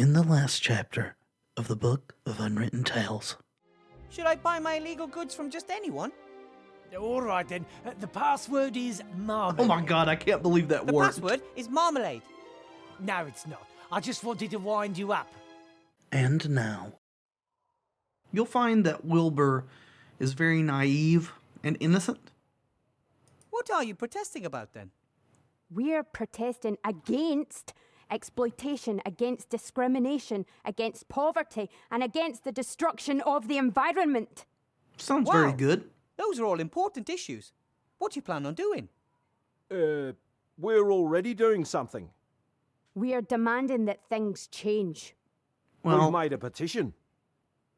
In the last chapter of the Book of Unwritten Tales. Should I buy my illegal goods from just anyone? All right then. The password is marmalade. Oh my god, I can't believe that The worked. password is marmalade. No, it's not. I just wanted to wind you up. And now, you'll find that Wilbur is very naive and innocent. What are you protesting about then? We're protesting against exploitation, against discrimination, against poverty, and against the destruction of the environment. Sounds Wow. very good. Those are all important issues. What do you plan on doing? We're already doing something. We are demanding that things change. Well, We've made a petition.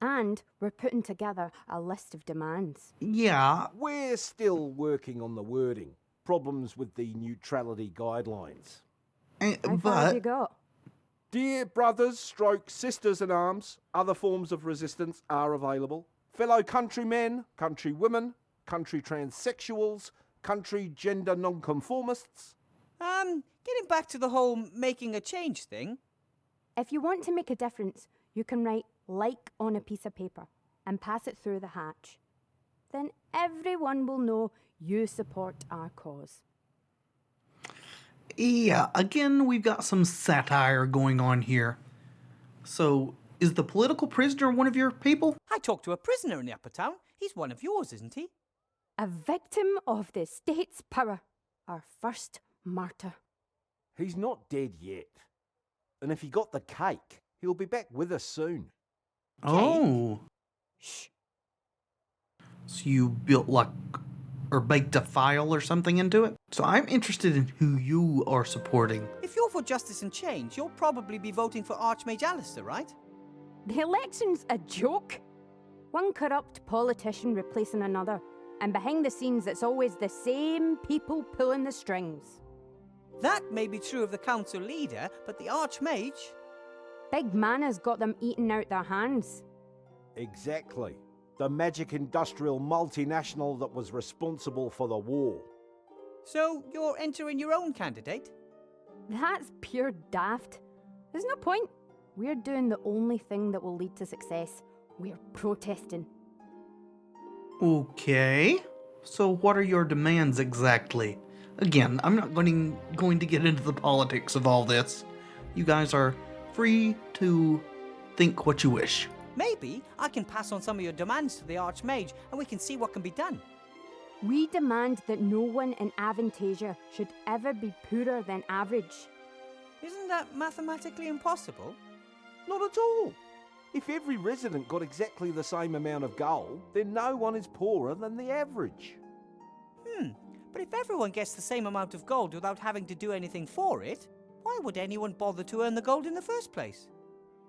And we're putting together a list of demands. yeah, We're still working on the wording. Problems with the neutrality guidelines. How far have you but got? Dear brothers, stroke sisters in arms, other forms of resistance are available. Fellow countrymen, countrywomen, country transsexuals, country gender nonconformists. Getting back to the whole making a change thing. If you want to make a difference, you can write like on a piece of paper and pass it through the hatch. Then everyone will know you support our cause. yeah, again, we've got some satire going on here. So, is the political prisoner one of your people? I talked to a prisoner in the upper town. He's one of yours, isn't he? A victim of the state's power. Our first martyr. He's not dead yet. And if he got the cake, he'll be back with us soon. Oh. Shh. So you built or baked a file or something into it? So I'm interested in who you are supporting. If you're for justice and change, you'll probably be voting for Archmage Alistair, right? The election's a joke. One corrupt politician replacing another. And behind the scenes, it's always the same people pulling the strings. That may be true of the council leader, but the Archmage... Big Mana's got them eating out their hands. Exactly. The magic industrial multinational that was responsible for the war. So you're entering your own candidate? That's pure daft. There's no point. We're doing the only thing that will lead to success. We're protesting. Okay. So what are your demands exactly? Again, I'm not going to get into the politics of all this. You guys are free to think what you wish. Maybe I can pass on some of your demands to the Archmage and we can see what can be done. We demand that no one in Aventásia should ever be poorer than average. Isn't that mathematically impossible? Not at all. If every resident got exactly the same amount of gold, then no one is poorer than the average. But if everyone gets the same amount of gold without having to do anything for it, why would anyone bother to earn the gold in the first place?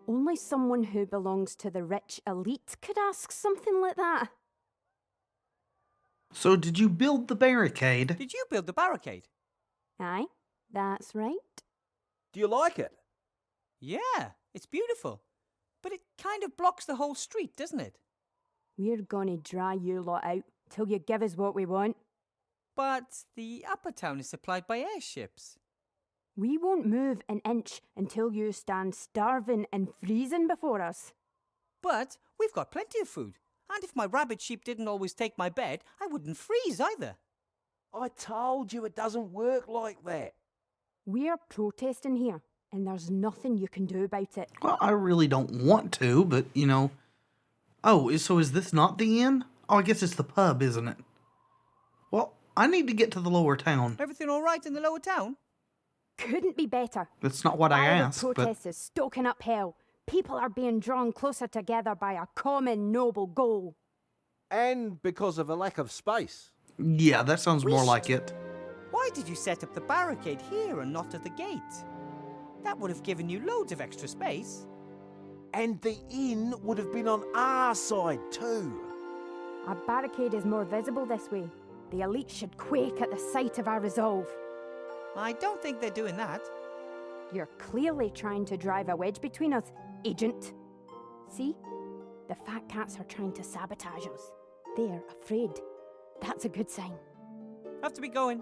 Only someone who belongs to the rich elite could ask something like that. So did you build the barricade? Did you build the barricade? Aye, that's right. Do you like it? Yeah, it's beautiful. But it kind of blocks the whole street, doesn't it? We're gonna dry you lot out till you give us what we want. But the upper town is supplied by airships. We won't move an inch until you stand starving and freezing before us. But we've got plenty of food. And if my rabbit sheep didn't always take my bed, I wouldn't freeze either. I told you it doesn't work like that. We're protesting here, and there's nothing you can do about it. Well, I really don't want to, but, Oh, so is this not the inn? Oh, I guess it's the pub, isn't it? Well, I need to get to the lower town. Everything all right in the lower town? Couldn't be better. That's not what I asked, The but... protest is stoking up hell. People are being drawn closer together by a common noble goal. And because of a lack of space. Yeah, that sounds more like it. Why did you set up the barricade here and not at the gate? That would have given you loads of extra space. And the inn would have been on our side too. Our barricade is more visible this way. The elite should quake at the sight of our resolve. I don't think they're doing that. You're clearly trying to drive a wedge between us, Agent. See? The fat cats are trying to sabotage us. They're afraid. That's a good sign. Have to be going.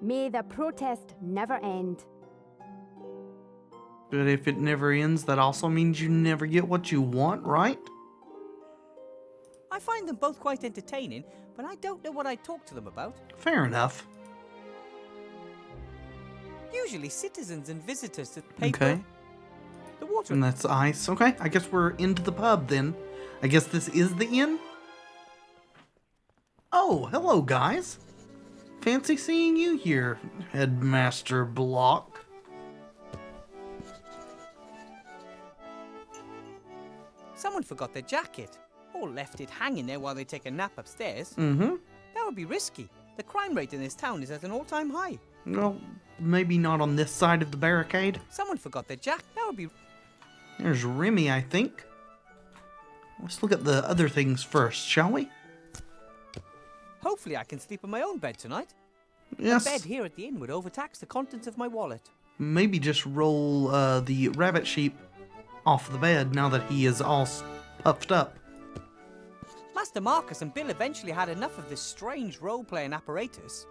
May the protest never end. But if it never ends, that also means you never get what you want, right? I find them both quite entertaining, but I don't know what I'd talk to them about. Fair enough. Usually citizens and visitors to paper. Okay. The water. And that's ice. Okay, I guess we're into the pub then. I guess this is the inn? Oh, hello guys. Fancy seeing you here, Headmaster Block. Someone forgot their jacket, or left it hanging there while they take a nap upstairs. Mm-hmm. That would be risky. The crime rate in this town is at an all-time high. Well, maybe not on this side of the barricade. Someone forgot their jacket. That would be... There's Remy, I think. Let's look at the other things first, shall we? Hopefully I can sleep in my own bed tonight. Yes. The bed here at the inn would overtax the contents of my wallet. Maybe just roll the rabbit sheep off the bed now that he is all puffed up. Master Marcus and Bill eventually had enough of this strange role-playing apparatus.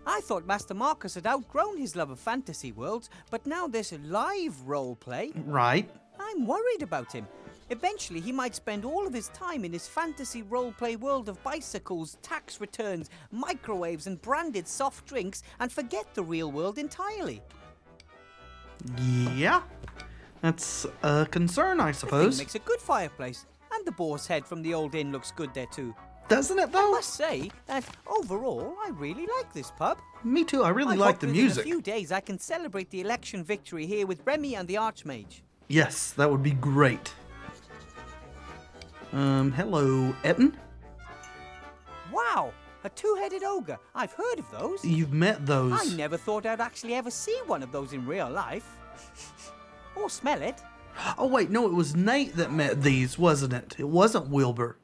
I thought Master Marcus had outgrown his love of fantasy worlds, but now there's live roleplay. Right. I'm worried about him. Eventually, he might spend all of his time in his fantasy roleplay world of bicycles, tax returns, microwaves, and branded soft drinks, and forget the real world entirely. Yeah. That's a concern, I The thing suppose. makes a good fireplace, and the boar's head from the old inn looks good there too. Doesn't it, I though? must say that overall, I really like this pub. Me too. I really I like hope the within music. a few days, I can celebrate the election victory here with Remy and the Archmage. Yes, that would be great. Hello, Ettin. Wow, a two-headed ogre. I've heard of those. You've met those. I never thought I'd actually ever see one of those in real life. Or smell it. Oh, wait, no, it was Nate that met these, wasn't it? It wasn't Wilbur.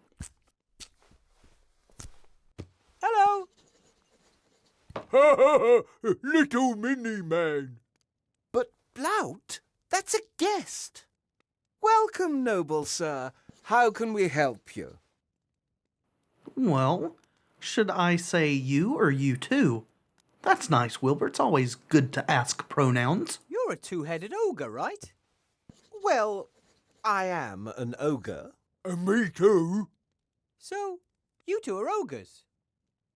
Hello. Little mini man. But Blout, that's a guest. Welcome, noble sir. How can we help you? Well, should I say you or you too? That's nice, Wilbur. It's always good to ask pronouns. You're a two-headed ogre, right? Well, I am an ogre. Me too. So, you two are ogres.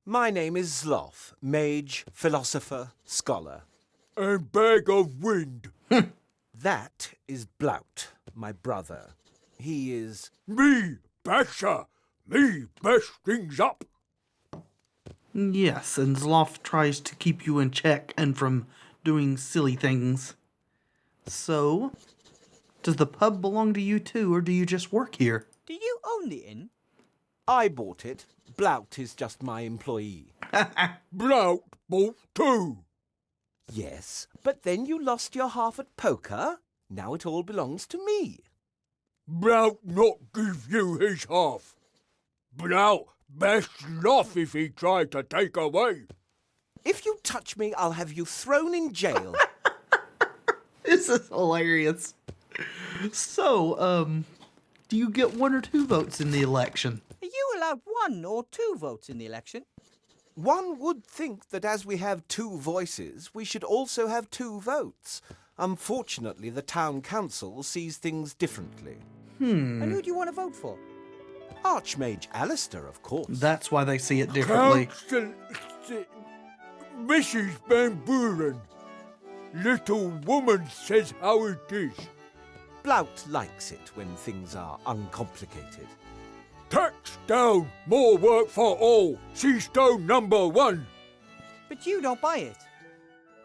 My name is Zloth, mage, philosopher, scholar. And bag of wind. That is Blout, my brother. He is... Me, basher. Me, best things up. Yes, and Zloff tries to keep you in check and from doing silly things. So, does the pub belong to you too, or do you just work here? Do you own the inn? I bought it. Blout is just my employee. Blout bought too. Yes, but then you lost your half at poker. Now it all belongs to me. Blout not give you his half. Blout best laugh if he try to take away. If you touch me, I'll have you thrown in jail. This is hilarious. So, do you get 1 or 2 votes in the election? Are you allowed 1 or 2 votes in the election? One would think that as we have 2 voices, we should also have 2 votes. Unfortunately, the town council sees things differently. And who do you want to vote for? Archmage Alistair, of course. That's why they see it differently. Council... Mrs. Van Buren. Little woman says how it is. Blout likes it when things are uncomplicated. Tax down, more work for all. Seastone number 1. But you don't buy it.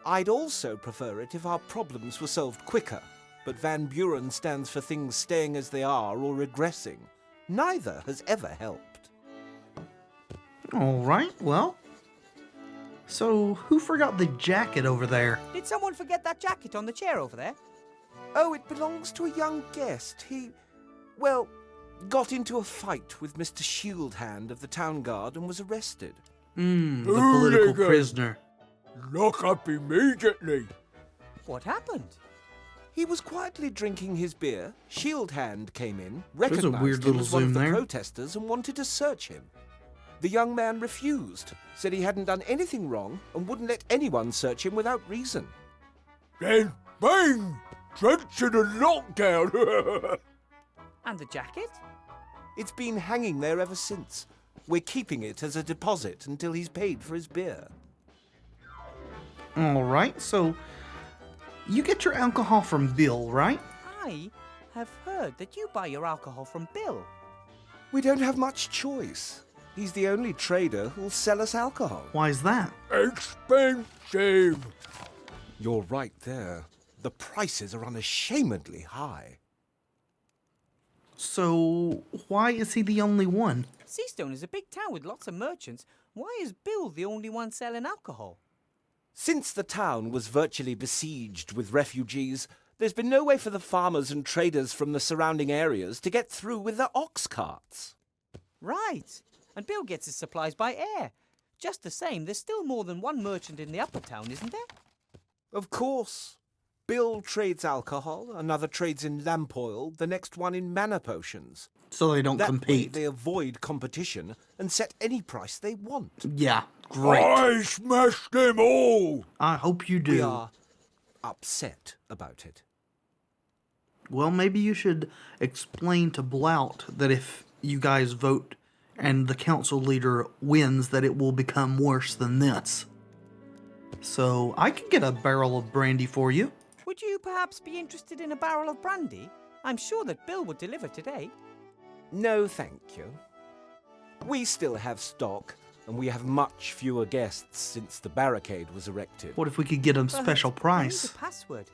I'd also prefer it if our problems were solved quicker, but Van Buren stands for things staying as they are or regressing. Neither has ever helped. All right, well. So, who forgot the jacket over there? Did someone forget that jacket on the chair over there? Oh, it belongs to a young guest. He, well, got into a fight with Mr. Shieldhand of the Town Guard and was arrested. The Hooligan. political prisoner. Lock up immediately. What happened? He was quietly drinking his beer. Shieldhand came in, There's a recognized weird him little as one of zoom the there. protesters and wanted to search him. The young man refused, said he hadn't done anything wrong and wouldn't let anyone search him without reason. Then bang! drenched in a lockdown. And the jacket? It's been hanging there ever since. We're keeping it as a deposit until he's paid for his beer. All right, so you get your alcohol from Bill, right? I have heard that you buy your alcohol from Bill. We don't have much choice. He's the only trader who'll sell us alcohol. Why is that? Expensive. You're right there. The prices are unashamedly high. So why is he the only one? Seastone is a big town with lots of merchants. Why is Bill the only one selling alcohol? Since the town was virtually besieged with refugees, there's been no way for the farmers and traders from the surrounding areas to get through with their ox carts. Right. And Bill gets his supplies by air. Just the same, there's still more than one merchant in the upper town, isn't there? Of course. Bill trades alcohol, another trades in lamp oil, the next one in mana potions. So they don't That way compete. they avoid competition and set any price they want. Yeah, great. I smashed them all. I hope you do. We are upset about it. Well, maybe you should explain to Blout that if you guys vote and the council leader wins, that it will become worse than this. So I can get a barrel of brandy for you. Would you perhaps be interested in a barrel of brandy? I'm sure that Bill would deliver today. No, thank you. We still have stock, and we have much fewer guests since the barricade was erected. What if we could get a special But I price? need the password.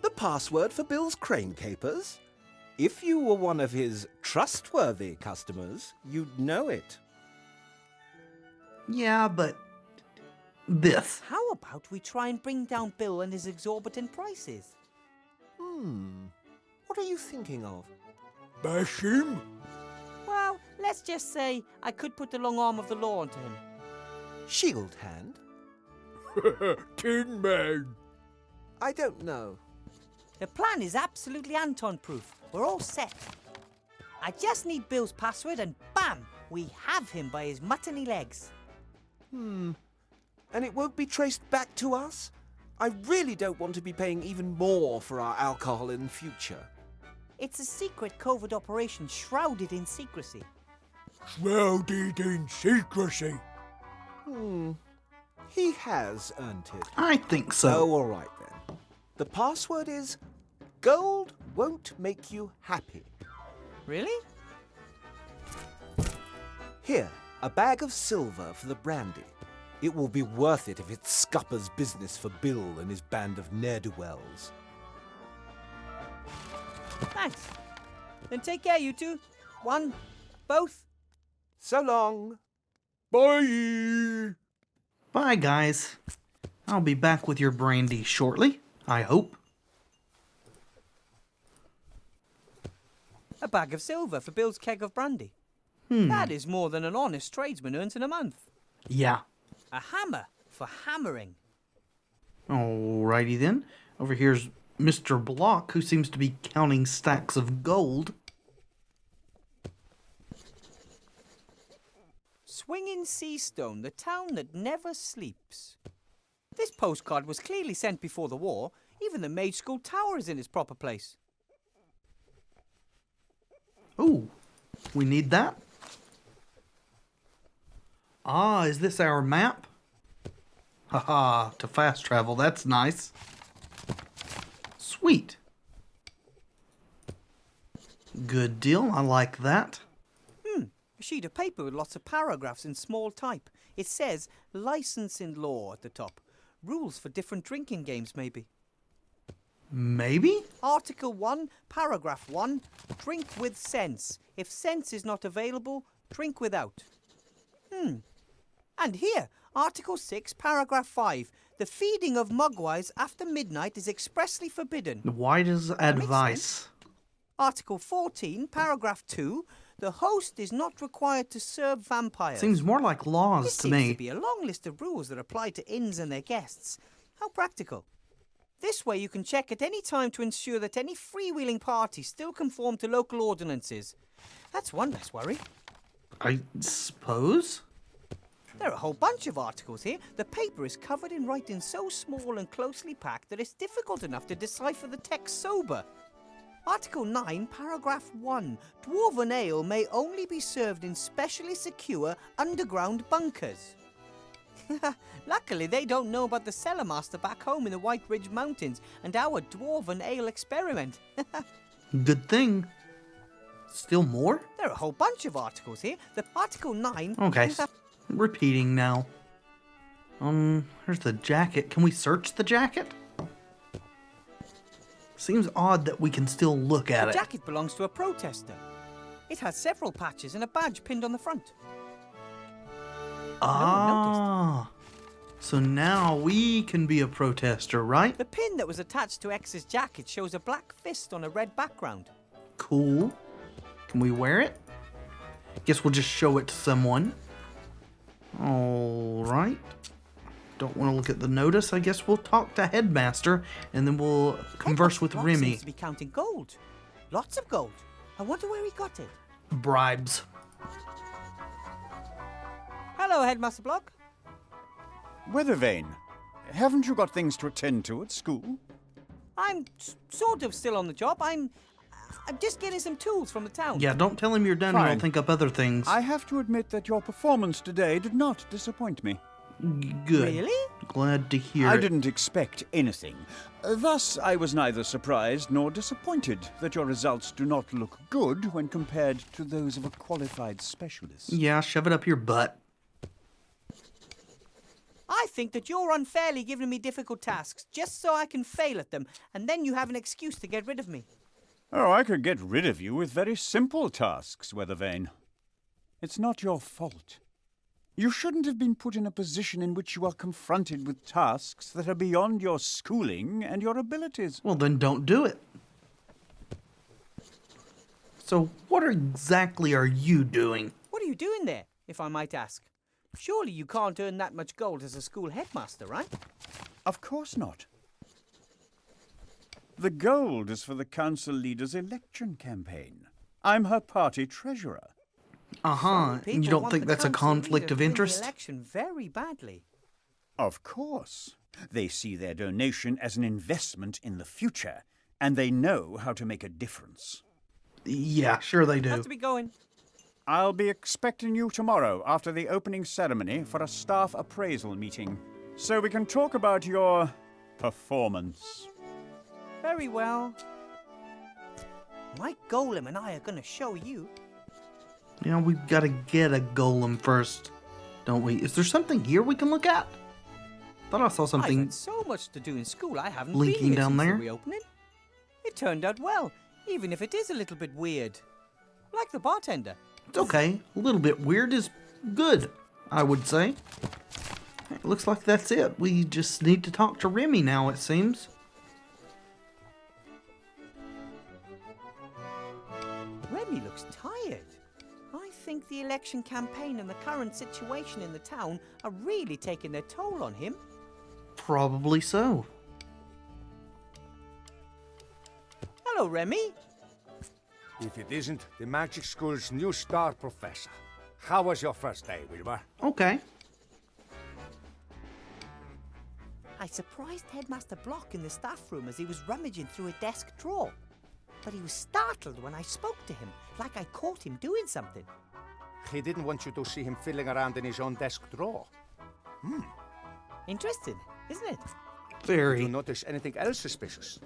The password for Bill's crane capers? If you were one of his trustworthy customers, you'd know it. Yeah, but this. How about we try and bring down Bill and his exorbitant prices? What are you thinking of? Bash him? Well, let's just say I could put the long arm of the law onto him. Shield hand? Tin Man. I don't know. The plan is absolutely Anton-proof. We're all set. I just need Bill's password and bam! We have him by his muttony legs. And it won't be traced back to us? I really don't want to be paying even more for our alcohol in future. It's a secret covert operation shrouded in secrecy. Shrouded in secrecy. He has earned it. I think so. Oh, all right then. The password is gold won't make you happy. Really? Here, a bag of silver for the brandy. It will be worth it if it's scupper's business for Bill and his band of ne'er-do-wells. Thanks. Then take care, you two. One, both. So long. Bye. Bye, guys. I'll be back with your brandy shortly, I hope. A bag of silver for Bill's keg of brandy. That is more than an honest tradesman earns in a month. Yeah. A hammer for hammering. Alrighty then. Over here's Mr. Block, who seems to be counting stacks of gold. Swinging Seastone, the town that never sleeps. This postcard was clearly sent before the war. Even the Mage School Tower is in its proper place. Ooh, we need that. Ah, is this our map? Haha, to fast travel, that's nice. Sweet. Good deal, I like that. A sheet of paper with lots of paragraphs in small type. It says license in law at the top. Rules for different drinking games, maybe. Maybe? Article 1, paragraph 1, drink with sense. If sense is not available, drink without. And here, Article 6, paragraph 5. The feeding of mugwais after midnight is expressly forbidden. Why does makes advice? Article 14, paragraph 2. The host is not required to serve vampires. Seems more like laws This to seems me. to be a long list of rules that apply to inns and their guests. How practical. This way you can check at any time to ensure that any freewheeling parties still conform to local ordinances. That's one less worry. I suppose? There are a whole bunch of articles here. The paper is covered in writing so small and closely packed that it's difficult enough to decipher the text sober. Article 9, paragraph 1. Dwarven ale may only be served in specially secure underground bunkers. Luckily, they don't know about the cellar master back home in the White Ridge Mountains and our Dwarven ale experiment. Good thing. Still more? There are a whole bunch of articles here. The Article 9... Okay, repeating now. Here's the jacket. Can we search the jacket? Seems odd that we can still look at The it. jacket belongs to a protester. It has several patches and a badge pinned on the front. Ah, so now we can be a protester, right? The pin that was attached to X's jacket shows a black fist on a red background. Cool. Can we wear it? Guess we'll just show it to someone. All right. Don't want to look at the notice. I guess we'll talk to Headmaster and then we'll converse with Block Remy. seems to be counting gold. Lots of gold. I wonder where he got it. Bribes. Hello, Headmaster Block. Weathervane, haven't you got things to attend to at school? I'm sort of still on the job. I'm just getting some tools from the town. Yeah, don't tell him you're done or he'll Fine. think up other things. I have to admit that your performance today did not disappoint me. Good. Really? Glad to hear I it. didn't expect anything. Thus, I was neither surprised nor disappointed that your results do not look good when compared to those of a qualified specialist. Yeah, shove it up your butt. I think that you're unfairly giving me difficult tasks just so I can fail at them, and then you have an excuse to get rid of me. Oh, I could get rid of you with very simple tasks, Weathervane. It's not your fault. You shouldn't have been put in a position in which you are confronted with tasks that are beyond your schooling and your abilities. Well, then don't do it. So, what exactly are you doing? What are you doing there, if I might ask? Surely you can't earn that much gold as a school headmaster, right? Of course not. The gold is for the council leader's election campaign. I'm her party treasurer. Uh-huh. People And you don't want think the that's a council conflict leader of to win interest? The election very badly. Of course. They see their donation as an investment in the future, and they know how to make a difference. Yeah, sure they Have do. to be going. I'll be expecting you tomorrow after the opening ceremony for a staff appraisal meeting, so we can talk about your performance. Very well. My golem and I are going to show you. You know, we've got to get a golem first, don't we? Is there something here we can look at? Thought I saw I've something. had so much to do in school, I haven't blinking been here down since there. the reopening. It turned out well, even if it is a little bit weird. Like the bartender. It's okay. A little bit weird is good, I would say. It looks like that's it. We just need to talk to Remy now, it seems. Remy looks tired. I think the election campaign and the current situation in the town are really taking their toll on him. Probably so. Hello, Remy. If it isn't the magic school's new star professor. How was your first day, Wilbur? Okay. I surprised Headmaster Block in the staff room as he was rummaging through a desk drawer. But he was startled when I spoke to him, like I caught him doing something. He didn't want you to see him fiddling around in his own desk drawer. Interesting, isn't it? Did Very. you notice anything else suspicious?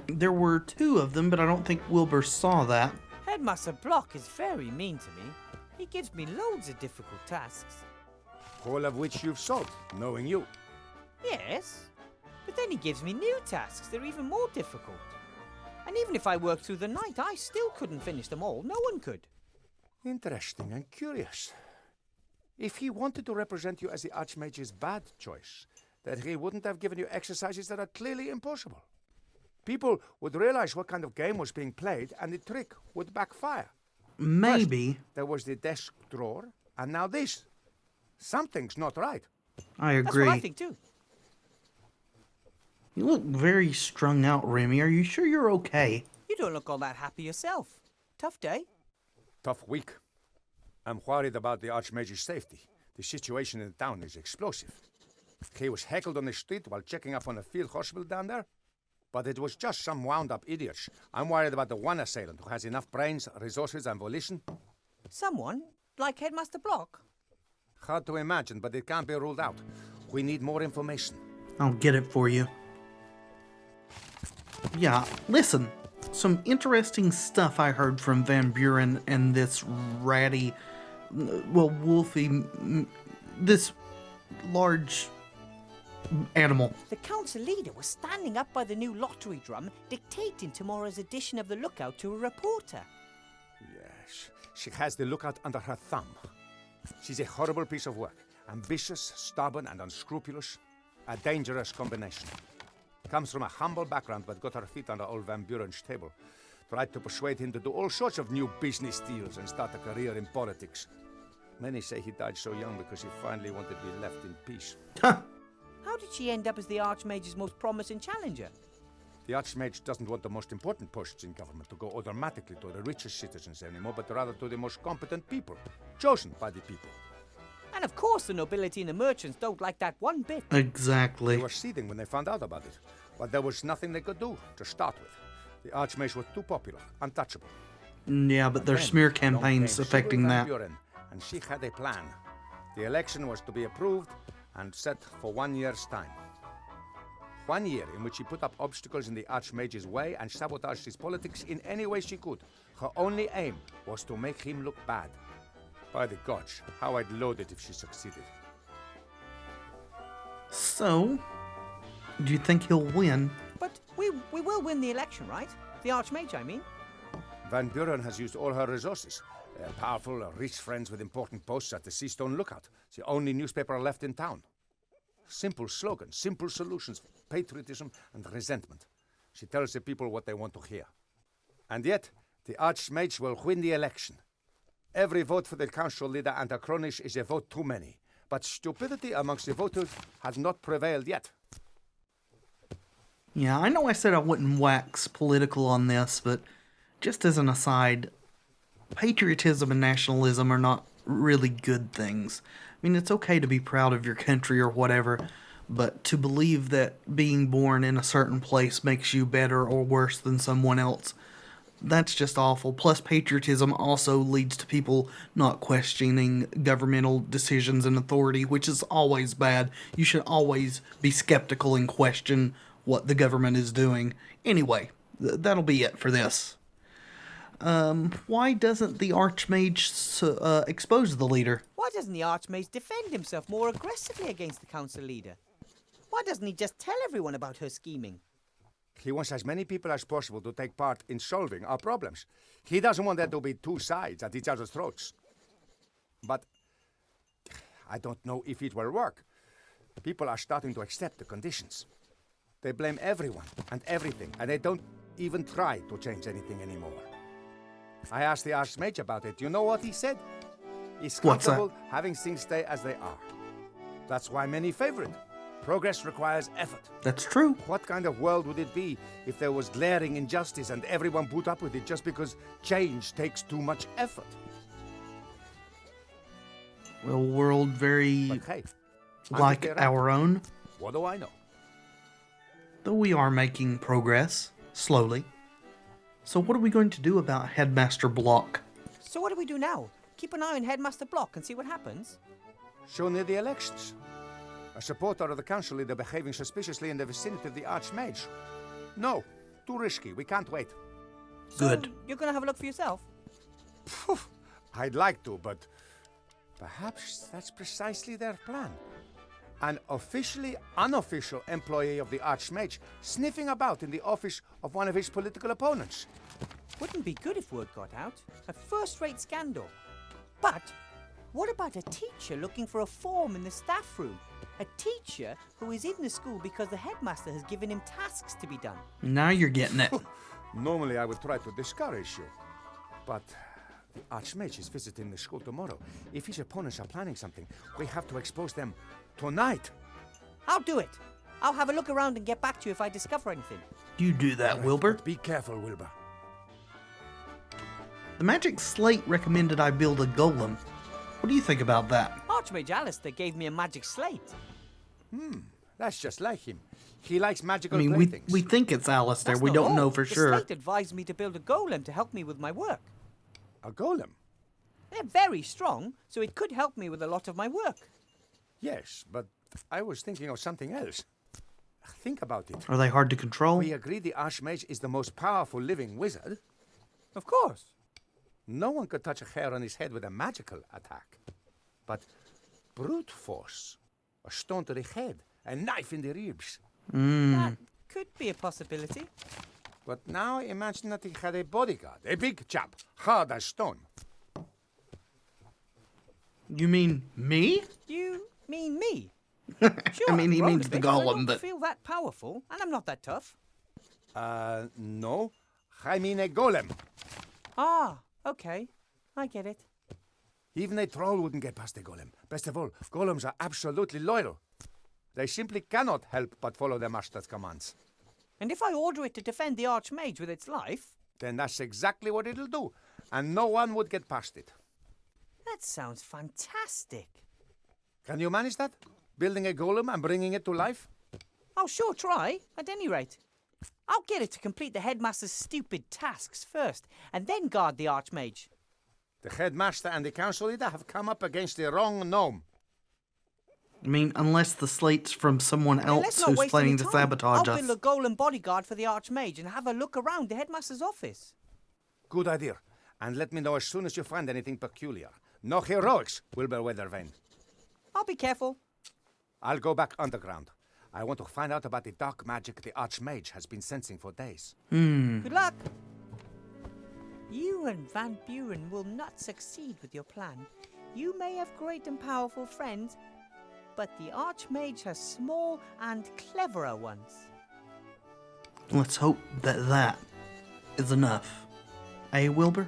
There were two of them, but I don't think Wilbur saw that. Headmaster Block is very mean to me. He gives me loads of difficult tasks. All of which you've solved, knowing you. Yes, but then he gives me new tasks that are even more difficult. And even if I worked through the night, I still couldn't finish them all. No one could. Interesting and curious. If he wanted to represent you as the Archmage's bad choice, then he wouldn't have given you exercises that are clearly impossible. People would realize what kind of game was being played, and the trick would backfire. Maybe. There was the desk drawer, and now this. Something's not right. I That's agree. what I think too. You look very strung out, Remy. Are you sure you're okay? You don't look all that happy yourself. Tough day. Tough week. I'm worried about the Archmage's safety. The situation in the town is explosive. He was heckled on the street while checking up on a field hospital down there. But it was just some wound-up idiots. I'm worried about the one assailant who has enough brains, resources, and volition. Someone? Like Headmaster Block? Hard to imagine, but it can't be ruled out. We need more information. I'll get it for you. Yeah, listen. Some interesting stuff I heard from Van Buren and this ratty, well, wolfy, this large animal. The council leader was standing up by the new lottery drum, dictating tomorrow's edition of the Lookout to a reporter. Yes, she has the Lookout under her thumb. She's a horrible piece of work. Ambitious, stubborn, and unscrupulous. A dangerous combination. Comes from a humble background, but got her feet under old Van Buren's table. Tried to persuade him to do all sorts of new business deals and start a career in politics. Many say he died so young because he finally wanted to be left in peace. How did she end up as the Archmage's most promising challenger? The Archmage doesn't want the most important posts in government to go automatically to the richest citizens anymore, but rather to the most competent people, chosen by the people. And of course the nobility and the merchants don't like that one bit. Exactly. They were seething when they found out about it, but there was nothing they could do to start with. The Archmage was too popular, untouchable. Yeah, but there's smear campaigns affecting that. Buren, and she had a plan. The election was to be approved and set for 1 year's time. 1 year in which she put up obstacles in the Archmage's way and sabotaged his politics in any way she could. Her only aim was to make him look bad. By the gods, how I'd load it if she succeeded. So, do you think he'll win? But we will win the election, right? The Archmage, I mean. Van Buren has used all her resources. Powerful, rich friends with important posts at the Seastone Lookout. It's the only newspaper left in town. Simple slogans, simple solutions, patriotism and resentment. She tells the people what they want to hear. And yet, the Archmage will win the election. Every vote for the council leader and her cronies is a vote too many. But stupidity amongst the voters has not prevailed yet. Yeah, I know I said I wouldn't wax political on this, but just as an aside, patriotism and nationalism are not really good things. I mean, it's okay to be proud of your country or whatever, but to believe that being born in a certain place makes you better or worse than someone else, that's just awful. Plus, patriotism also leads to people not questioning governmental decisions and authority, which is always bad. You should always be skeptical and question what the government is doing. Anyway, that'll be it for this. Why doesn't the Archmage expose the leader? Why doesn't the Archmage defend himself more aggressively against the council leader? Why doesn't he just tell everyone about her scheming? He wants as many people as possible to take part in solving our problems. He doesn't want there to be two sides at each other's throats. But I don't know if it will work. People are starting to accept the conditions. They blame everyone and everything, and they don't even try to change anything anymore. I asked the Archmage about it. You know what he said? He's comfortable having things stay as they are. That's why many favor it. Progress requires effort. That's true. What kind of world would it be if there was glaring injustice and everyone put up with it just because change takes too much effort? A world very But hey, like right. our own. What do I know? Though we are making progress, slowly. So what are we going to do about Headmaster Block? So what do we do now? Keep an eye on Headmaster Block and see what happens? So near the elections. A supporter of the council leader behaving suspiciously in the vicinity of the Archmage. No, too risky. We can't wait. Good. So you're going to have a look for yourself? I'd like to, but perhaps that's precisely their plan. An officially unofficial employee of the Archmage sniffing about in the office of one of his political opponents. Wouldn't be good if word got out. A first-rate scandal. But what about a teacher looking for a form in the staff room? A teacher who is in the school because the headmaster has given him tasks to be done. Now you're getting it. Normally I would try to discourage you, but the Archmage is visiting the school tomorrow. If his opponents are planning something, we have to expose them tonight. I'll do it. I'll have a look around and get back to you if I discover anything. You do that, Wilbur. But be careful, Wilbur. The Magic Slate recommended I build a golem. What do you think about that? Archmage Alistair gave me a magic slate. That's just like him. He likes I magical mean, playthings. we think it's Alistair. That's We not don't all. know for the sure. slate advised me to build a golem to help me with my work. A golem? They're very strong, so it could help me with a lot of my work. Yes, but I was thinking of something else. Think about it. Are they hard to control? We agree the Archmage is the most powerful living wizard. Of course. No one could touch a hair on his head with a magical attack. But brute force, a stone to the head, a knife in the ribs. That could be a possibility. But now imagine that he had a bodyguard, a big chap, hard as stone. You mean me? You mean me? I Sure, mean, he I've grown means a the bit, but I golem, don't but feel that powerful, and I'm not that tough. No. I mean a golem. Ah, okay. I get it. Even a troll wouldn't get past a golem. Best of all, golems are absolutely loyal. They simply cannot help but follow their master's commands. And if I order it to defend the Archmage with its life? Then that's exactly what it'll do, and no one would get past it. That sounds fantastic. Can you manage that? Building a golem and bringing it to life? I'll sure try, at any rate. I'll get it to complete the headmaster's stupid tasks first, and then guard the Archmage. The headmaster and the council leader have come up against the wrong gnome. I mean, unless the slate's from someone Then else let's not who's waste planning any to time. sabotage I'll us. build a golem bodyguard for the Archmage and have a look around the headmaster's office. Good idea. And let me know as soon as you find anything peculiar. No heroics, Wilbur Weathervane. I'll be careful. I'll go back underground. I want to find out about the dark magic the Archmage has been sensing for days. Good luck. You and Van Buren will not succeed with your plan. You may have great and powerful friends, but the Archmage has small and cleverer ones. Let's hope that that is enough. Eh, Wilbur?